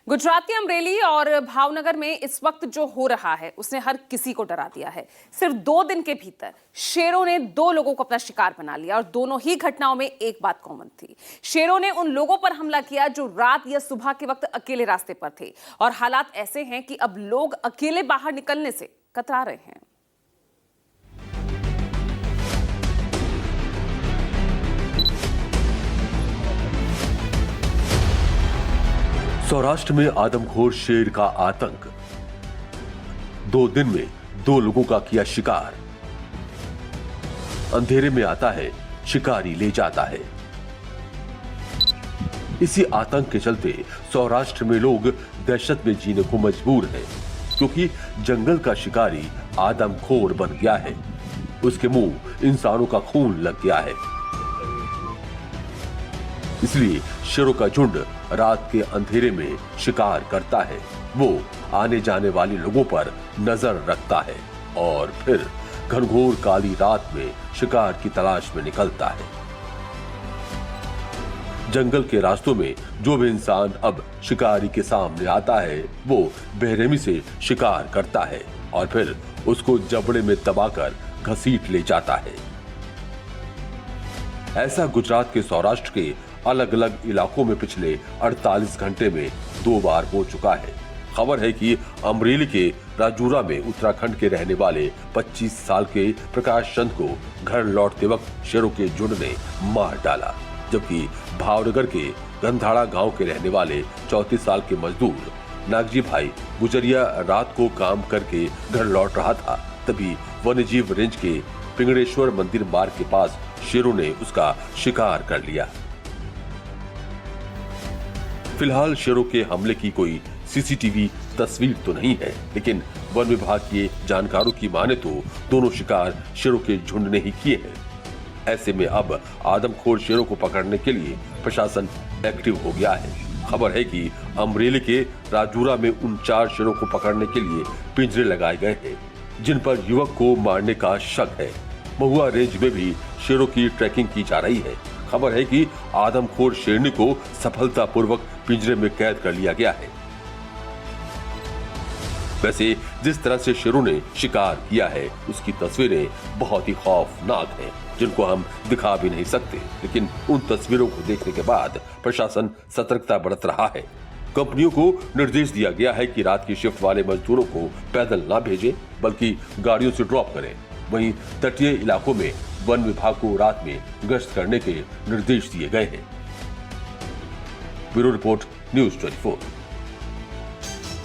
गुजरात के अमरेली और भावनगर में इस वक्त जो हो रहा है उसने हर किसी को डरा दिया है। सिर्फ 2 दिन के भीतर शेरों ने 2 लोगों को अपना शिकार बना लिया और दोनों ही घटनाओं में एक बात कॉमन थी। शेरों ने उन लोगों पर हमला किया जो रात या सुबह के वक्त अकेले रास्ते पर थे और हालात ऐसे हैं कि अब लोग अकेले बाहर निकलने से कतरा रहे हैं। सौराष्ट्र में आदमखोर शेर का आतंक, 2 दिन में 2 लोगों का किया शिकार। अंधेरे में आता है, शिकारी ले जाता है। इसी आतंक के चलते सौराष्ट्र में लोग दहशत में जीने को मजबूर हैं, क्योंकि जंगल का शिकारी आदमखोर बन गया है। उसके मुंह इंसानों का खून लग गया है। इसलिए शेरों का झुंड रात के अंधेरे में शिकार करता है। वो आने जाने वाले लोगों पर नजर रखता है और फिर घनघोर काली रात में शिकार की तलाश में निकलता है। जंगल के रास्तों में जो भी इंसान अब शिकारी के सामने आता है, वो बेरहमी से शिकार करता है और फिर उसको जबड़े में दबाकर घसीट ले जाता है। ऐसा गुजरात के सौराष्ट्र के अलग अलग इलाकों में पिछले 48 घंटे में 2 बार हो चुका है। खबर है कि अमरेली के राजूरा में उत्तराखंड के रहने वाले 25 साल के प्रकाश चंद को घर लौटते वक्त शेरों के झुंड ने मार डाला, जबकि भावनगर के गंधाड़ा गांव के रहने वाले 34 साल के मजदूर नागजी भाई गुजरिया रात को काम करके घर लौट रहा था, तभी वन्यजीव रेंज के पिंगड़ेश्वर मंदिर मार्ग के पास शेरों ने उसका शिकार कर लिया। फिलहाल शेरों के हमले की कोई सीसीटीवी तस्वीर तो नहीं है, लेकिन वन विभाग के जानकारों की माने तो दोनों शिकार शेरों के झुंड ने ही किए हैं। ऐसे में अब आदमखोर शेरों को पकड़ने के लिए प्रशासन एक्टिव हो गया है। खबर है कि अमरेली के राजूरा में उन 4 शेरों को पकड़ने के लिए पिंजरे लगाए गए हैं, जिन पर युवक को मारने का शक है। महुआ रेंज में भी शेरों की ट्रैकिंग की जा रही है। खबर है कि आदमखोर शेरनी को सफलतापूर्वक पिंजरे में कैद कर लिया गया है। वैसे जिस तरह से शेरों ने शिकार किया है, उसकी तस्वीरें बहुत ही खौफनाक हैं, जिनको हम दिखा भी नहीं सकते। लेकिन उन तस्वीरों को देखने के बाद प्रशासन सतर्कता बरत रहा है। कंपनियों को निर्देश दिया गया है कि रात की शिफ्ट वाले मजदूरों को पैदल ना भेजें, बल्कि गाड़ियों से ड्रॉप करें। वहीं तटीय इलाकों में वन विभाग को रात में गश्त करने के निर्देश दिए गए हैं। Bureau report, news 24।